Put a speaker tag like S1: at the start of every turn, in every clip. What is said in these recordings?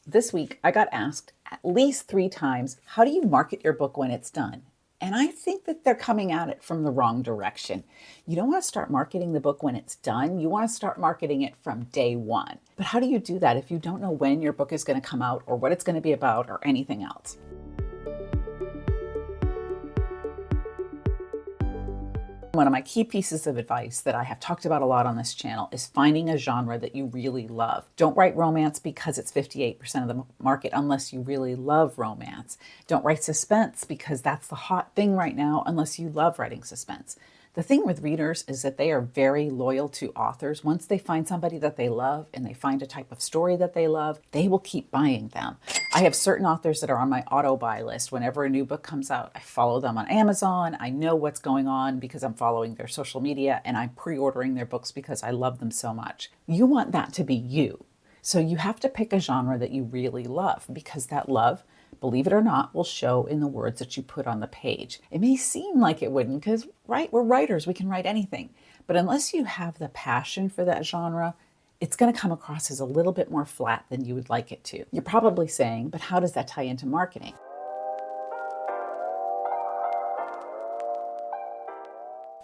S1: This week, I got asked at least 3 times, how do you market your book when it's done? And I think that they're coming at it from the wrong direction. You don't want to start marketing the book when it's done. You want to start marketing it from day one. But how do you do that if you don't know when your book is going to come out or what it's going to be about or anything else? One of my key pieces of advice that I have talked about a lot on this channel is finding a genre that you really love. Don't write romance because it's 58% of the market unless you really love romance. Don't write suspense because that's the hot thing right now unless you love writing suspense. The thing with readers is that they are very loyal to authors. Once they find somebody that they love and they find a type of story that they love, they will keep buying them. I have certain authors that are on my auto buy list. Whenever a new book comes out, I follow them on Amazon. I know what's going on because I'm following their social media, and I'm pre-ordering their books because I love them so much. You want that to be you. So you have to pick a genre that you really love, because that love, believe it or not, will show in the words that you put on the page. It may seem like it wouldn't because, right, we're writers, we can write anything. But unless you have the passion for that genre, it's going to come across as a little bit more flat than you would like it to. You're probably saying, but how does that tie into marketing?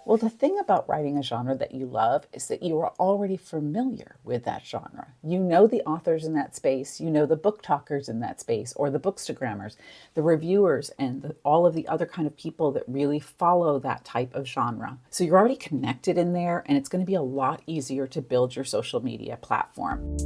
S1: Well, the thing about writing a genre that you love is that you are already familiar with that genre. You know the authors in that space, you know the book talkers in that space, or the bookstagrammers, the reviewers, and all of the other kind of people that really follow that type of genre. So you're already connected in there, and it's going to be a lot easier to build your social media platform.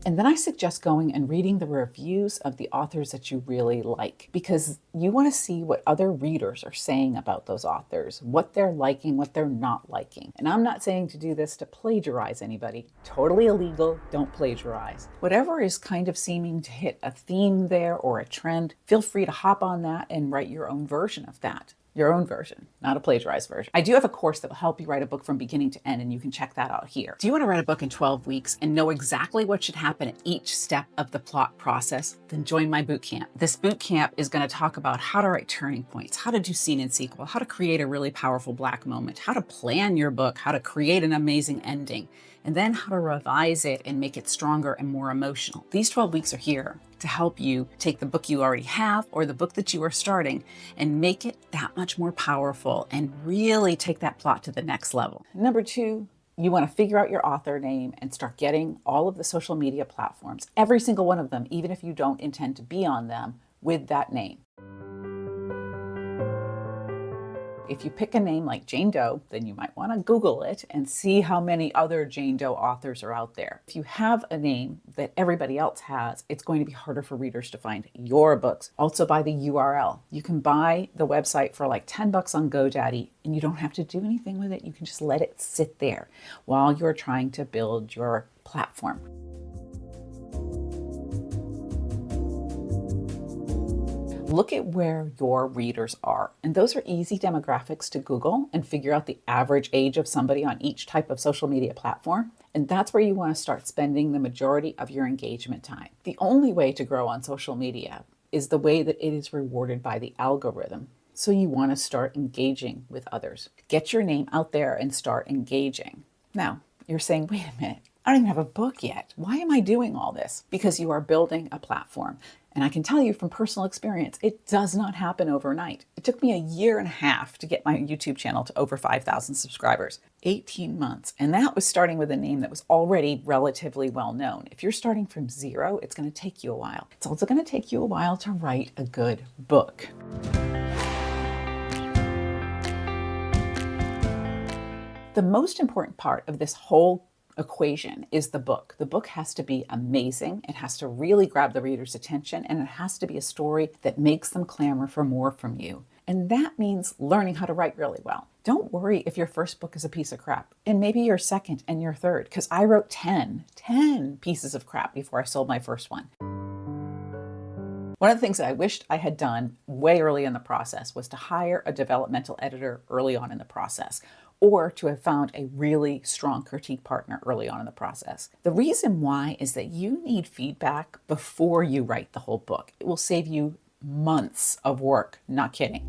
S1: And then I suggest going and reading the reviews of the authors that you really like, because you want to see what other readers are saying about those authors, what they're liking, what they're not liking. And I'm not saying to do this to plagiarize anybody. Totally illegal. Don't plagiarize. Whatever is kind of seeming to hit a theme there or a trend, feel free to hop on that and write your own version of that. Your own version, not a plagiarized version. I do have a course that will help you write a book from beginning to end, and you can check that out here. Do you want to write a book in 12 weeks and know exactly what should happen at each step of the plot process? Then join my bootcamp. This bootcamp is going to talk about how to write turning points, how to do scene and sequel, how to create a really powerful black moment, how to plan your book, how to create an amazing ending, and then how to revise it and make it stronger and more emotional. These 12 weeks are here to help you take the book you already have or the book that you are starting and make it that much more powerful and really take that plot to the next level. Number 2, you want to figure out your author name and start getting all of the social media platforms, every single one of them, even if you don't intend to be on them, with that name. If you pick a name like Jane Doe, then you might want to Google it and see how many other Jane Doe authors are out there. If you have a name that everybody else has, it's going to be harder for readers to find your books. Also buy the URL. You can buy the website for like $10 on GoDaddy, and you don't have to do anything with it. You can just let it sit there while you're trying to build your platform. Look at where your readers are. And those are easy demographics to Google and figure out the average age of somebody on each type of social media platform. And that's where you want to start spending the majority of your engagement time. The only way to grow on social media is the way that it is rewarded by the algorithm. So you want to start engaging with others. Get your name out there and start engaging. Now, you're saying, wait a minute, I don't even have a book yet. Why am I doing all this? Because you are building a platform. And I can tell you from personal experience, it does not happen overnight. It took me 1.5 years to get my YouTube channel to over 5,000 subscribers. 18 months. And that was starting with a name that was already relatively well known. If you're starting from zero, it's going to take you a while. It's also going to take you a while to write a good book. The most important part of this whole equation is the book. The book has to be amazing. It has to really grab the reader's attention, and it has to be a story that makes them clamor for more from you. And that means learning how to write really well. Don't worry if your first book is a piece of crap, and maybe your second and your third, because I wrote 10 pieces of crap before I sold my first one. One of the things that I wished I had done way early in the process was to hire a developmental editor early on in the process, or to have found a really strong critique partner early on in the process. The reason why is that you need feedback before you write the whole book. It will save you months of work, not kidding.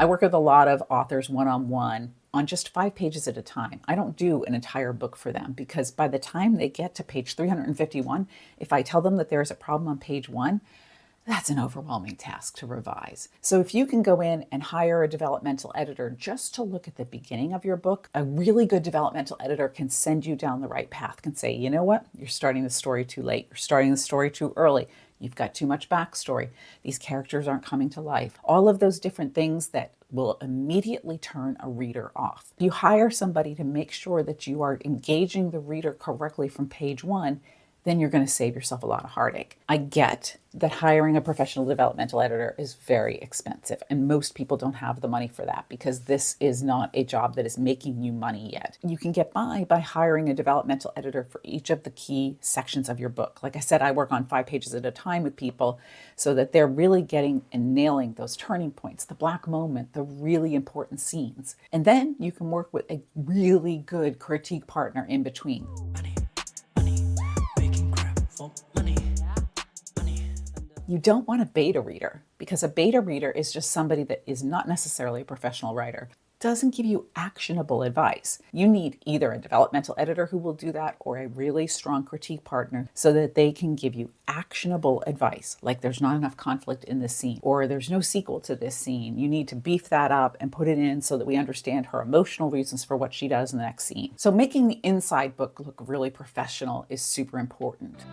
S1: I work with a lot of authors one-on-one on just 5 pages at a time. I don't do an entire book for them because by the time they get to page 351, if I tell them that there's a problem on page 1, that's an overwhelming task to revise. So if you can go in and hire a developmental editor just to look at the beginning of your book, a really good developmental editor can send you down the right path, can say, you know what, you're starting the story too late, you're starting the story too early, you've got too much backstory, these characters aren't coming to life. All of those different things that will immediately turn a reader off. You hire somebody to make sure that you are engaging the reader correctly from page 1, then you're going to save yourself a lot of heartache. I get that hiring a professional developmental editor is very expensive, and most people don't have the money for that because this is not a job that is making you money yet. You can get by hiring a developmental editor for each of the key sections of your book. Like I said, I work on 5 pages at a time with people so that they're really getting and nailing those turning points, the black moment, the really important scenes. And then you can work with a really good critique partner in between. You don't want a beta reader because a beta reader is just somebody that is not necessarily a professional writer, doesn't give you actionable advice. You need either a developmental editor who will do that or a really strong critique partner so that they can give you actionable advice, like there's not enough conflict in this scene or there's no sequel to this scene. You need to beef that up and put it in so that we understand her emotional reasons for what she does in the next scene. So making the inside book look really professional is super important.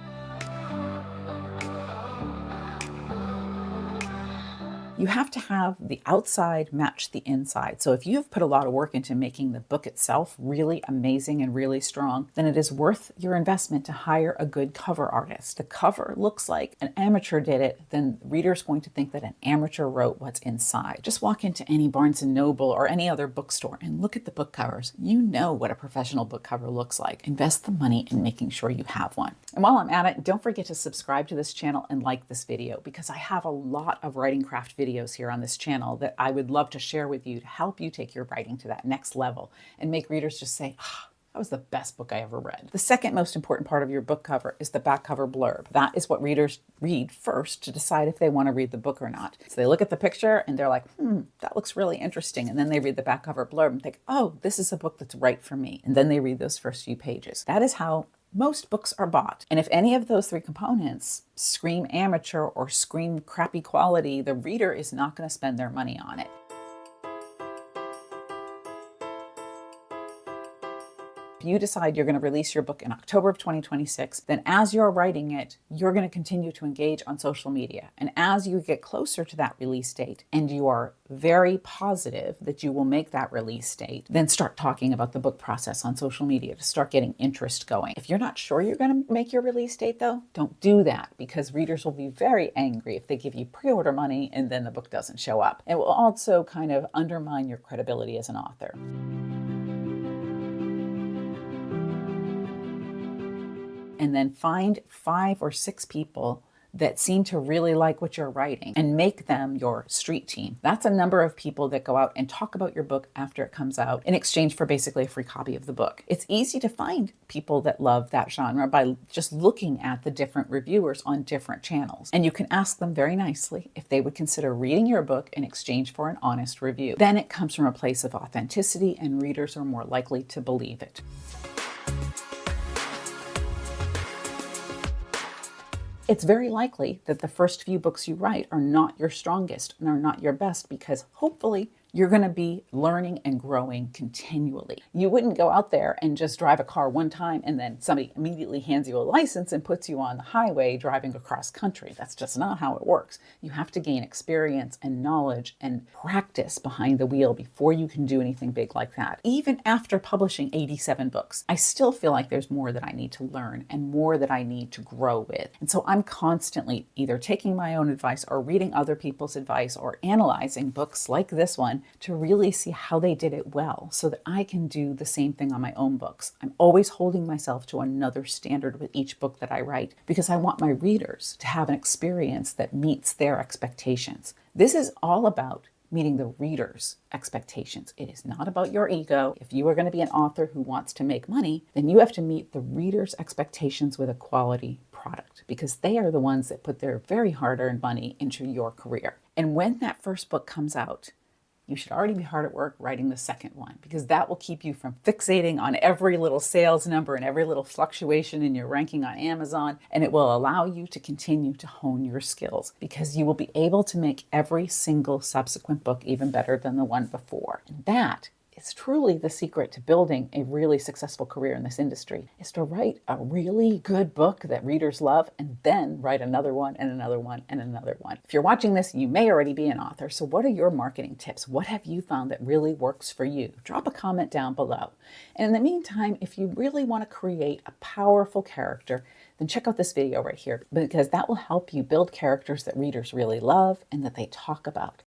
S1: You have to have the outside match the inside. So if you've put a lot of work into making the book itself really amazing and really strong, then it is worth your investment to hire a good cover artist. The cover looks like an amateur did it, then the reader's going to think that an amateur wrote what's inside. Just walk into any Barnes & Noble or any other bookstore and look at the book covers. You know what a professional book cover looks like. Invest the money in making sure you have one. And while I'm at it, don't forget to subscribe to this channel and like this video because I have a lot of writing craft videos here on this channel that I would love to share with you to help you take your writing to that next level and make readers just say, that was the best book I ever read. The second most important part of your book cover is the back cover blurb. That is what readers read first to decide if they want to read the book or not. So they look at the picture and they're like, that looks really interesting. And then they read the back cover blurb and think, oh, this is a book that's right for me. And then they read those first few pages. That is how most books are bought. And if any of those 3 components scream amateur or scream crappy quality, the reader is not going to spend their money on it. If you decide you're going to release your book in October of 2026, then as you're writing it, you're going to continue to engage on social media. And as you get closer to that release date and you are very positive that you will make that release date, then start talking about the book process on social media to start getting interest going. If you're not sure you're going to make your release date though, don't do that because readers will be very angry if they give you pre-order money and then the book doesn't show up. It will also kind of undermine your credibility as an author. And then find 5 or 6 people that seem to really like what you're writing and make them your street team. That's a number of people that go out and talk about your book after it comes out in exchange for basically a free copy of the book. It's easy to find people that love that genre by just looking at the different reviewers on different channels. And you can ask them very nicely if they would consider reading your book in exchange for an honest review. Then it comes from a place of authenticity and readers are more likely to believe it. It's very likely that the first few books you write are not your strongest and are not your best because hopefully you're going to be learning and growing continually. You wouldn't go out there and just drive a car one time and then somebody immediately hands you a license and puts you on the highway driving across country. That's just not how it works. You have to gain experience and knowledge and practice behind the wheel before you can do anything big like that. Even after publishing 87 books, I still feel like there's more that I need to learn and more that I need to grow with. And so I'm constantly either taking my own advice or reading other people's advice or analyzing books like this one to really see how they did it well so that I can do the same thing on my own books. I'm always holding myself to another standard with each book that I write because I want my readers to have an experience that meets their expectations. This is all about meeting the reader's expectations. It is not about your ego. If you are going to be an author who wants to make money, then you have to meet the reader's expectations with a quality product because they are the ones that put their very hard-earned money into your career. And when that first book comes out, you should already be hard at work writing the second one, because that will keep you from fixating on every little sales number and every little fluctuation in your ranking on Amazon. And it will allow you to continue to hone your skills, because you will be able to make every single subsequent book even better than the one before. And that is truly the secret to building a really successful career in this industry, is to write a really good book that readers love and then write another one and another one and another one. If you're watching this, you may already be an author. So what are your marketing tips? What have you found that really works for you? Drop a comment down below. And in the meantime, if you really want to create a powerful character, then check out this video right here, because that will help you build characters that readers really love and that they talk about.